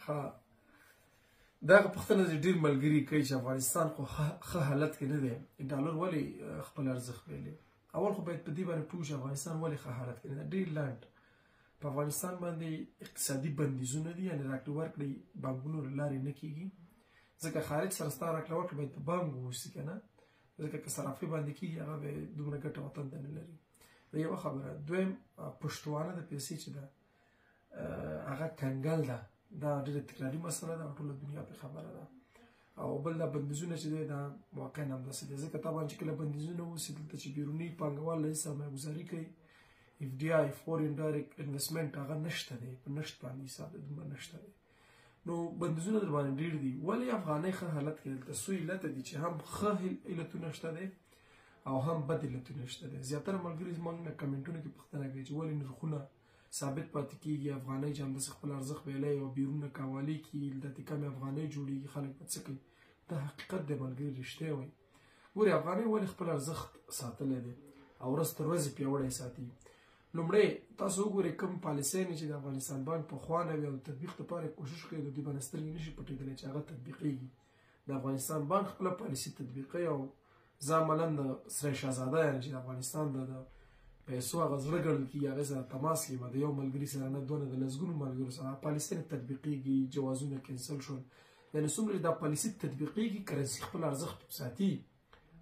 ها دغه پوښتنه ډېر ملګري کوي چې افغانستان خو ښه حالت کې نه دی، ډالر ولې خپل ارزښت بایلي؟ اول خو باید په دې باندې پوه شو افغانستان ولې ښه حالت کې نه دی. ډېر لنډ په افغانستان باندې اقتصادي بندیزونه دي، یعنې راکړې ورکړې بانکونو له لارې نه کېږي، ځکه خارج سره ستا راکړه ورکړه باید په بانک واوسي که نه، ځکه که صرافي باندې کېږي هغه به دومره ګټه وطن ته نه لري. دا یوه خبره. دویم پشتوانه د پیسې چې ده هغه کنګل ده، دا ډېره تکراري مسله ده او ټوله دنیا پرې خبره ده. او بل دا بندیزونه چې دی دا واقعا همداسې دی، ځکه طبعا چې کله بندیزونه وسي دلته چې بیروني پانګوال له سرمایه‌ګذاري کوي FDI فورین ډایرکټ انویسټمنټ هغه نشته دی، په نشت باندې حساب دی، دومره نشته دی. نو بندیزونه در باندې ډېر دي. ولې افغانۍ ښه حالت کې دلته څو علته دي چې هم ښه علتونه شته دی او هم بد علتونه شته دی. زیاتره ملګري زموږ نه کمنټونو کې پوښتنه کوي چې ولې نرخونه ثابت پاتې کېږي، افغانۍ چې همداسې خپل ارزښت بایلي او بیرونه کاوالي کېږي، دلته کمې افغانۍ جوړېږي، خلک به څه کوي؟ دا حقیقت دی ملګري، رښتیا وایي. ګورې افغانۍ ولې خپل ارزښت ساتلی دی او ورځ تر ورځې پیاوړی ساتي؟ لومړی تاسو وګورئ کوم پالیسیانې چې د افغانستان بانک پخوا نه وي او د تطبیق دپاره یې کوشش کوي، د دوی باندې سترګې نشي پټېدلی چې هغه تطبیقېږي. د افغانستان بانک خپله پالیسي تطبیقوي او زه عملا د سره شهزاده یم چې د افغانستان د پیسو هغه زړه ګڼل کېږي، هغې سره تماس کې به د یو ملګري سره نه دوه نه د لسګونو ملګرو سره پالیسي نه تطبیقېږي، جوازونه کینسل شول. یعنې څومره چې دا پالیسي تطبیقېږي کرنسي خپل ارزښت ساتي،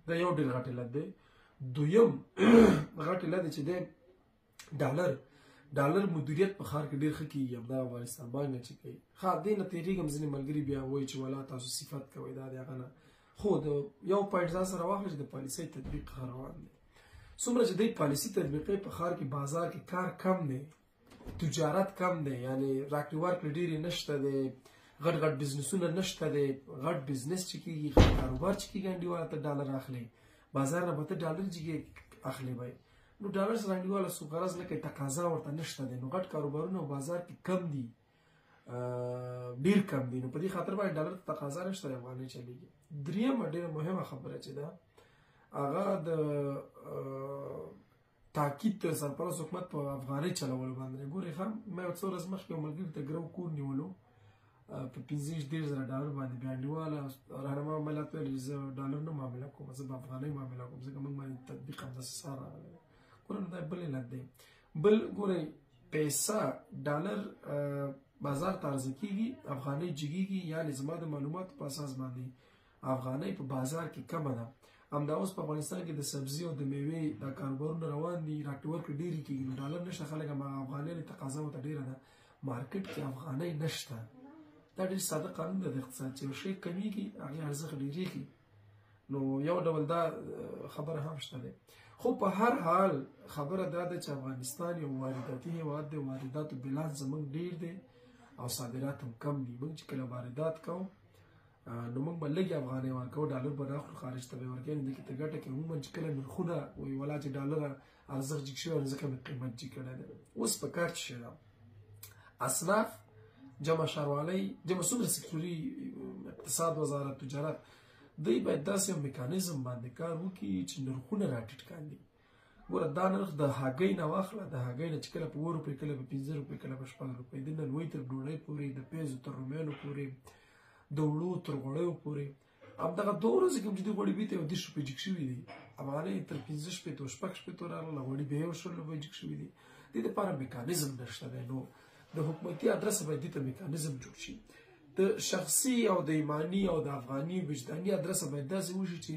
دا یو ډېر غټ علت دی. دویم غټ علت چې دی ډالر مدیریت په ښار کې ډېر ښه کېږي، همدا افغانستان بانک نه چې کوي. ښه دې نه تېرېږم، ځینې ملګري بیا وایي چې ولا تاسو صفت کوئ دا د هغه نه، خو د یو پوینټ ځان سره واخلئ چې د پالیسۍ تطبیق ښه روان دی. څومره چې دی پالیسي تطبیقوي په ښار کې بازار کې کار کم دی، تجارت کم دی، یعنې راکړې ورکړې ډېرې نشته دی، غټ غټ بزنسونه نشته دی، غټ بزنس چې کېږي، غټ کاروبار چې کېږي انډیواله ته ډالر اخلي، بازار نه به ته ډالر جګې اخلي به نو ډالر سره انډیواله څو غرض نه کوي، تقاضا ورته نشته دی، نو غټ کاروبارونه بازار کې کم دي، ډېر کم دي، نو په دې خاطر باندې ډالر ته تقاضا نشته دی، افغانۍ چلېږي. درېیمه ډېره مهمه خبره چې ده هغه د تاکید د سرپرست حکومت په افغانۍ چلولو باندې. ګورئ ښه ما یو څه ورځ مخکې یو ملګري ته ګرو کور نیولو په 15-10 ډالر باندې، بیا انډیواله راهنما ملت ویل زه ډالر نه معامله کوم، زه به افغانۍ معامله کوم، ځکه موږ باندې تطبیق همداسې سار راغلی. ګوره دا بل علت دی. بل ګورئ پیسه ډالر بازار ته عرضه کېږي، افغانۍ جګېږي، یعنې زما د معلوماتو په اساس باندې افغانۍ په بازار کې کمه ده. همدا اوس په افغانستان کې د سبزي او د میوې دا کاروبارونه روان دي، راکړې ورکړې ډېرې کېږي، نو ډالر نشته، خلک هم افغانۍ تقاضا ورته ډېره ده، مارکیټ کې افغانۍ نشته. دا ډېر ساده قانون دی د اقتصاد چې یو شی کمیږي هغې ارزښت ډېرېږي، نو یو ډول دا خبره هم شته دی. خو په هر حال خبره دا ده چې افغانستان یو وارداتي هېواد دی، وارداتو بیلانس زموږ ډېر دی او صادرات هم کم دي. موږ چې کله واردات کوو نو موږ به لږې افغانۍ ورکوو، ډالر به راخلو خارج ته به یې ورکوي، نو دې کې ته ګټه کوي. عموما چې کله نرخونه وایي ولا چې ډالر ارزښت جګ شوی نو ځکه مې قیمت جګ کړی دی. اوس په کار څه شی ده؟ اصناف جمع ښاروالۍ جمع څومره سکتوري اقتصاد وزارت تجارت دوی باید داسې یو میکانیزم باندې کار وکړي چې نرخونه راټیټ کاندي. ګوره دا نرخ د هګۍ نه واخله، د هګۍ نه چې کله په 2 روپۍ کله په 15 روپۍ کله په 6 روپۍ، د نلوۍ تر ډوډۍ پورې، د پیازو تر رومیانو پورې، د وړو تر غوړیو پورې. همدغه 2 ورځې کې چې دوی غوړي بیته یو 30 روپۍ جګ شوي دي، افغانۍ تر 15 شپېتو 6 شپېتو راغله، غوړي بیا یو 20 روپۍ جګ شوي دي. دې دپاره میکانیزم نشته دی، نو د حکومتي ادرسه باید دې ته میکانیزم جوړ شي. د شخصي او د ایماني او د افغاني وجداني ادرسه باید داسې وشي چې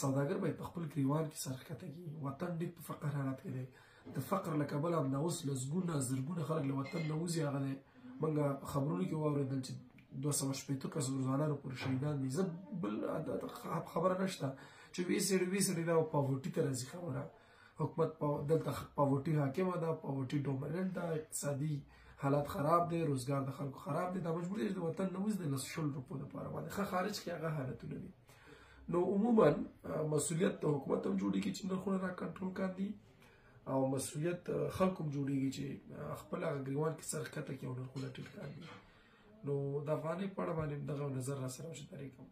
سوداګر باید په خپل ګریوان کې سر ښکته کړي. وطن ډېر په فقر حالت کې دی، د فقر له کبله همدا اوس لسګونه زرګونه خلک له وطن نه وځي. هغه دی موږ خبرونو کې واورېدل چې 280 کسو ځوانانو پورې شهیدان دي. زه بل خبره نشته چې ویې سړي دا پاورټي ته راځي خبره. حکومت دلته پاورټي حاکمه ده، پاورټي ډومیننټ ده، اقتصادي حالات خراب دی، روزګار د خلکو خراب دی، دا مجبور دی چې د وطن نه وځي د 100 روپو دپاره باندې. ښه خارج کې هغه حالتونه دي. نو عموما مسؤلیت د حکومت هم جوړېږي چې نرخونه را کنټرول کاندي، او مسؤلیت خلکو هم جوړېږي چې خپل هغه ګریوان کې سر ښکته کړي او نرخونه ټیټ کاندي. نو د افغانۍ په اړه باندې دغه نظر را سره شریک کوم.